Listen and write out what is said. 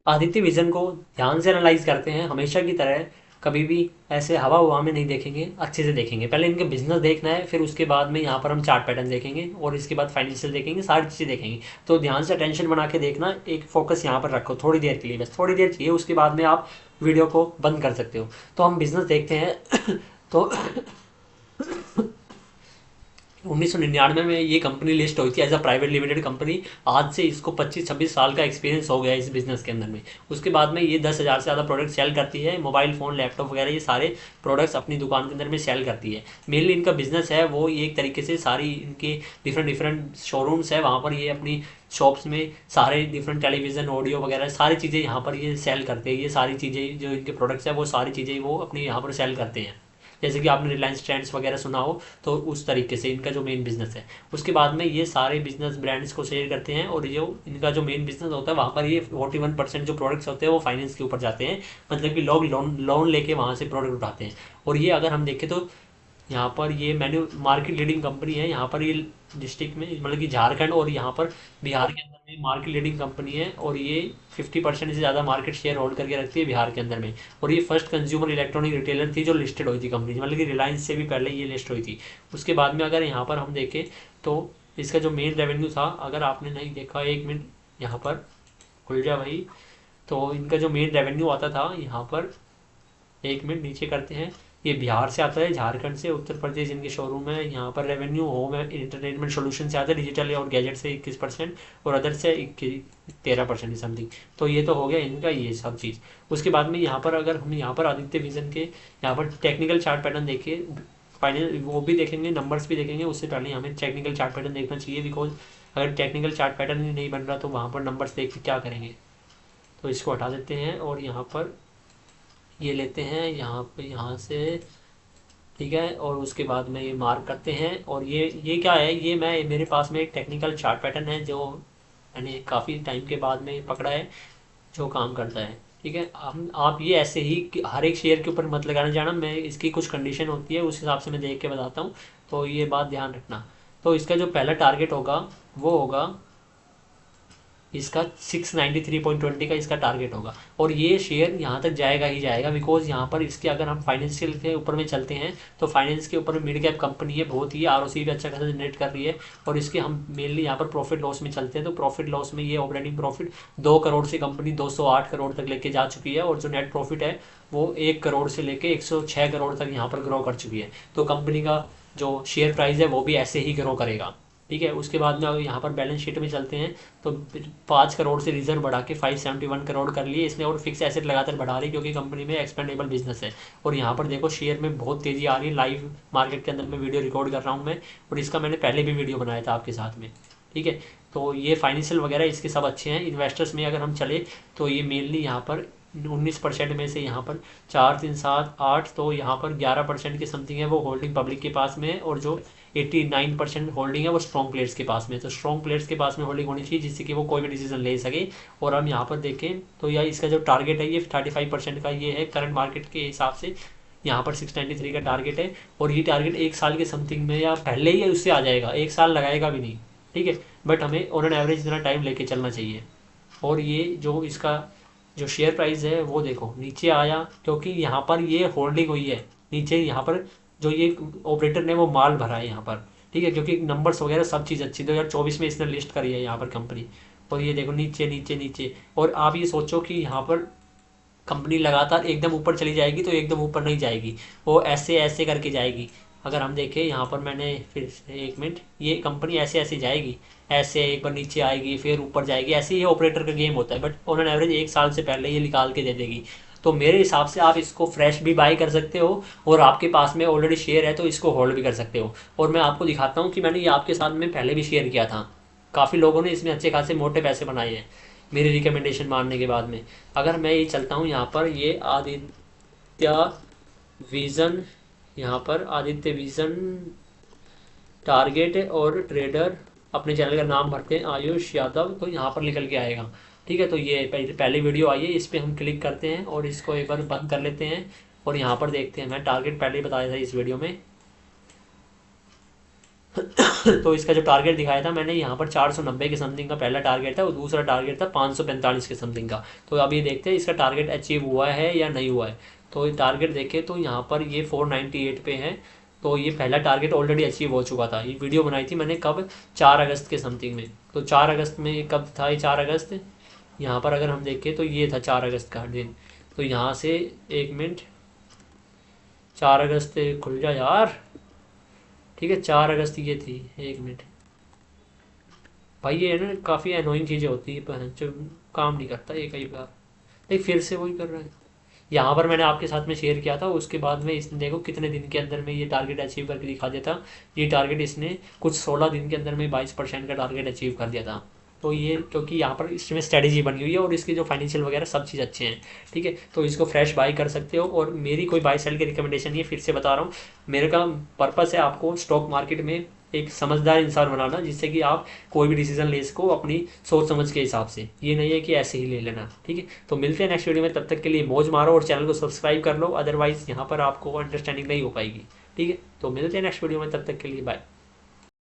Aditya vision को ध्यान से एनालाइज करते हैं, हमेशा की तरह कभी भी ऐसे हवा हुआ में नहीं देखेंगे, अच्छे से देखेंगे। पहले इनके बिजनेस देखना है, फिर उसके बाद में यहाँ पर हम चार्ट पैटर्न देखेंगे और इसके बाद फाइनेंशियल देखेंगे, सारी चीज़ें देखेंगे। तो ध्यान से अटेंशन बना के देखना, एक फोकस यहाँ पर रखो थोड़ी देर के लिए, बस थोड़ी देर चाहिए, उसके बाद में आप वीडियो को बंद कर सकते हो। तो हम बिजनेस देखते हैं। तो 1999 में ये कंपनी लिस्ट हुई थी as a private limited company. आज से इसको 25-26 साल का एक्सपीरियंस हो गया है इस बिज़नेस के अंदर में। उसके बाद में ये 10,000 से ज़्यादा प्रोडक्ट सेल करती है, मोबाइल फ़ोन, लैपटॉप वगैरह ये सारे प्रोडक्ट्स अपनी दुकान के अंदर में सेल करती है। मेनली इनका बिजनेस है वो ये एक तरीके से सारी इनके डिफरेंट डिफरेंट शोरूम्स है, वहाँ पर ये अपनी शॉप्स में सारे डिफरेंट टेलीविज़न, ऑडियो वगैरह सारी चीज़ें यहाँ पर ये सेल करते हैं। ये सारी चीज़ें जो इनके प्रोडक्ट्स है वो सारी चीज़ें वो अपनी यहाँ पर सेल करते हैं। जैसे कि आपने रिलायंस ट्रेंड्स वगैरह सुना हो, तो उस तरीके से इनका जो मेन बिजनेस है। उसके बाद में ये सारे बिजनेस ब्रांड्स को शेयर करते हैं, और जो इनका जो मेन बिजनेस होता है वहाँ पर ये 41% जो प्रोडक्ट्स होते हैं वो फाइनेंस के ऊपर जाते हैं। मतलब कि लोग लोन लोन लेके वहाँ से प्रोडक्ट उठाते हैं। और ये अगर हम देखें तो यहाँ पर ये मैन्यू मार्केट लीडिंग कंपनी है। यहाँ पर ये डिस्ट्रिक्ट में मतलब कि झारखंड और यहाँ पर बिहार के अंदर में मार्केट लीडिंग कंपनी है, और ये 50% से ज़्यादा मार्केट शेयर होल्ड करके रखती है बिहार के अंदर में। और ये फर्स्ट कंज्यूमर इलेक्ट्रॉनिक रिटेलर थी जो लिस्टेड हुई थी कंपनी, मतलब कि रिलायंस से भी पहले ये लिस्ट हुई थी। उसके बाद में अगर यहाँ पर हम देखें तो इसका जो मेन रेवेन्यू था, अगर आपने नहीं देखा, एक मिनट यहाँ पर खुल जा भाई। तो इनका जो मेन रेवेन्यू आता था यहाँ पर, एक मिनट नीचे करते हैं, ये बिहार से आता है, झारखंड से, उत्तर प्रदेश इनके शोरूम है। यहाँ पर रेवेन्यू होम इंटरटेनमेंट सोल्यूशन से आता है, डिजिटल और गैजेट से 21%, और अदर से 13% समथिंग। तो ये तो हो गया इनका ये सब चीज़। उसके बाद में यहाँ पर अगर हम यहाँ पर आदित्य विजन के यहाँ पर टेक्निकल चार्ट पैटर्न देखिए, फाइनल वो भी देखेंगे, नंबर्स भी देखेंगे, उससे पहले हमें टेक्निकल चार्ट पैटर्न देखना चाहिए। बिकॉज अगर टेक्निकल चार्ट पैटर्न ही नहीं बन रहा तो वहाँ पर नंबर्स देख के क्या करेंगे। तो इसको हटा देते हैं और यहाँ पर ये लेते हैं यहाँ पे, यहाँ से, ठीक है। और उसके बाद में ये मार्क करते हैं, और ये क्या है, ये मैं मेरे पास में एक टेक्निकल चार्ट पैटर्न है जो मैंने काफ़ी टाइम के बाद में पकड़ा है, जो काम करता है। ठीक है, हम आप ये ऐसे ही हर एक शेयर के ऊपर मत लगाने जाना, मैं इसकी कुछ कंडीशन होती है उस हिसाब से मैं देख के बताता हूँ। तो ये बात ध्यान रखना। तो इसका जो पहला टारगेट होगा वो होगा इसका 693.20 का इसका टारगेट होगा, और ये शेयर यहाँ तक जाएगा ही जाएगा। बिकॉज यहाँ पर इसके अगर हम फाइनेंशियल के ऊपर में चलते हैं तो फाइनेंस के ऊपर मिड कैप कंपनी है, बहुत ही आरओसी भी अच्छा खासा जनरेट कर रही है। और इसके हम मेनली यहाँ पर प्रॉफिट लॉस में चलते हैं, तो प्रॉफिट लॉस में ये ऑपरेटिंग प्रॉफिट 2 करोड़ से कंपनी 208 करोड़ तक लेके जा चुकी है, और जो नेट प्रॉफिट है वो 1 करोड़ से लेके 106 करोड़ तक यहाँ पर ग्रो कर चुकी है। तो कंपनी का जो शेयर प्राइस है वो भी ऐसे ही ग्रो करेगा। ठीक है, उसके बाद में अगर यहाँ पर बैलेंस शीट में चलते हैं तो 5 करोड़ से रिजर्व बढ़ा के 571 करोड़ कर लिए इसने, और फिक्स एसेट लगातार बढ़ा रही क्योंकि कंपनी में एक्सपेंडेबल बिजनेस है। और यहाँ पर देखो शेयर में बहुत तेज़ी आ रही है, लाइव मार्केट के अंदर में वीडियो रिकॉर्ड कर रहा हूँ मैं, और इसका मैंने पहले भी वीडियो बनाया था आपके साथ में। ठीक है, तो ये फाइनेंशियल वगैरह इसके सब अच्छे हैं। इन्वेस्टर्स में अगर हम चले तो ये मेनली यहाँ पर 19% में से यहाँ पर 4, 3, 7, 8, तो यहाँ पर 11% की समथिंग है वो होल्डिंग पब्लिक के पास में है, और जो 89% होल्डिंग है वो स्ट्रॉन्ग प्लेयर्स के पास में है। तो स्ट्रॉन्ग प्लेयर्स के पास में होल्डिंग होनी चाहिए जिससे कि वो कोई भी डिसीजन ले सके। और हम यहाँ पर देखें तो यह इसका जो टारगेट है ये 35% का ये है करंट मार्केट के हिसाब से। यहाँ पर 693 का टारगेट है, और ये टारगेट 1 साल के समथिंग में या पहले ही उससे आ जाएगा, 1 साल लगाएगा भी नहीं। ठीक है, बट हमें ऑन एन एवरेज इतना टाइम लेके चलना चाहिए। और ये जो इसका जो शेयर प्राइस है वो देखो नीचे आया, क्योंकि यहाँ पर ये होल्डिंग हुई है नीचे। यहाँ पर जो ये ऑपरेटर ने वो माल भरा है यहाँ पर। ठीक है, क्योंकि नंबर्स वगैरह सब चीज़ अच्छी 2024 में इसने लिस्ट करी है यहाँ पर कंपनी। और ये देखो नीचे नीचे नीचे, और आप ये सोचो कि यहाँ पर कंपनी लगातार एकदम ऊपर चली जाएगी तो एकदम ऊपर नहीं जाएगी, वो ऐसे ऐसे करके जाएगी। अगर हम देखें यहाँ पर, मैंने फिर से एक मिनट, ये कंपनी ऐसे ऐसे जाएगी, ऐसे एक बार नीचे आएगी फिर ऊपर जाएगी, ऐसे ही ऑपरेटर का गेम होता है। बट ऑन एन एवरेज 1 साल से पहले ये निकाल के दे देगी। तो मेरे हिसाब से आप इसको फ्रेश भी बाई कर सकते हो, और आपके पास में ऑलरेडी शेयर है तो इसको होल्ड भी कर सकते हो। और मैं आपको दिखाता हूँ कि मैंने ये आपके साथ में पहले भी शेयर किया था, काफ़ी लोगों ने इसमें अच्छे खासे मोटे पैसे बनाए हैं मेरी रिकमेंडेशन मानने के बाद में। अगर मैं ये चलता हूँ यहाँ पर, ये आदित्य विजन, यहाँ पर आदित्य विजन टारगेट और ट्रेडर, अपने चैनल का नाम भरते हैं आयुष यादव, तो यहाँ पर निकल के आएगा। ठीक है, तो ये पहली वीडियो आई है, इस पर हम क्लिक करते हैं और इसको एक बार बंद कर लेते हैं। और यहाँ पर देखते हैं, मैं टारगेट पहले ही बताया था इस वीडियो में। तो इसका जो टारगेट दिखाया था मैंने यहाँ पर 490 के समथिंग का पहला टारगेट था और दूसरा टारगेट था 545 के समथिंग का। तो अब ये देखते हैं इसका टारगेट अचीव हुआ है या नहीं हुआ है। तो ये टारगेट देखें तो यहाँ पर ये 498 पे है। तो ये पहला टारगेट ऑलरेडी अचीव हो चुका था। ये वीडियो बनाई थी मैंने कब, 4 अगस्त के समथिंग में। तो 4 अगस्त में कब था ये, 4 अगस्त, यहाँ पर अगर हम देखें तो ये था 4 अगस्त का दिन। तो यहाँ से 1 मिनट, 4 अगस्त खुल जा यार, ठीक है 4 अगस्त ये थी। 1 मिनट भाई, ये है ना काफ़ी अनोइंग चीज़ें होती है पर जो काम नहीं करता ये कई बार। देख फिर से वही कर रहा है। यहाँ पर मैंने आपके साथ में शेयर किया था, उसके बाद में इसने देखो कितने दिन के अंदर में ये टारगेट अचीव करके दिखा दिया था। ये टारगेट इसने कुछ 16 दिन के अंदर में 22% का टारगेट अचीव कर दिया था। तो ये क्योंकि यहाँ पर इसमें स्ट्रेटेजी बनी हुई है और इसकी जो फाइनेंशियल वगैरह सब चीज़ अच्छे हैं, ठीक है। तो इसको फ्रेश बाई कर सकते हो और मेरी कोई बाई सेल की रिकमेंडेशन नहीं है, फिर से बता रहा हूँ। मेरे का पर्पस है आपको स्टॉक मार्केट में एक समझदार इंसान बनाना, जिससे कि आप कोई भी डिसीजन ले सको अपनी सोच समझ के हिसाब से। ये नहीं है कि ऐसे ही ले लेना, ठीक है। तो मिलते हैं नेक्स्ट वीडियो में, तब तक के लिए मौज मारो और चैनल को सब्सक्राइब कर लो, अदरवाइज यहाँ पर आपको अंडरस्टैंडिंग नहीं हो पाएगी, ठीक है। तो मिलते हैं नेक्स्ट वीडियो में, तब तक के लिए बाय।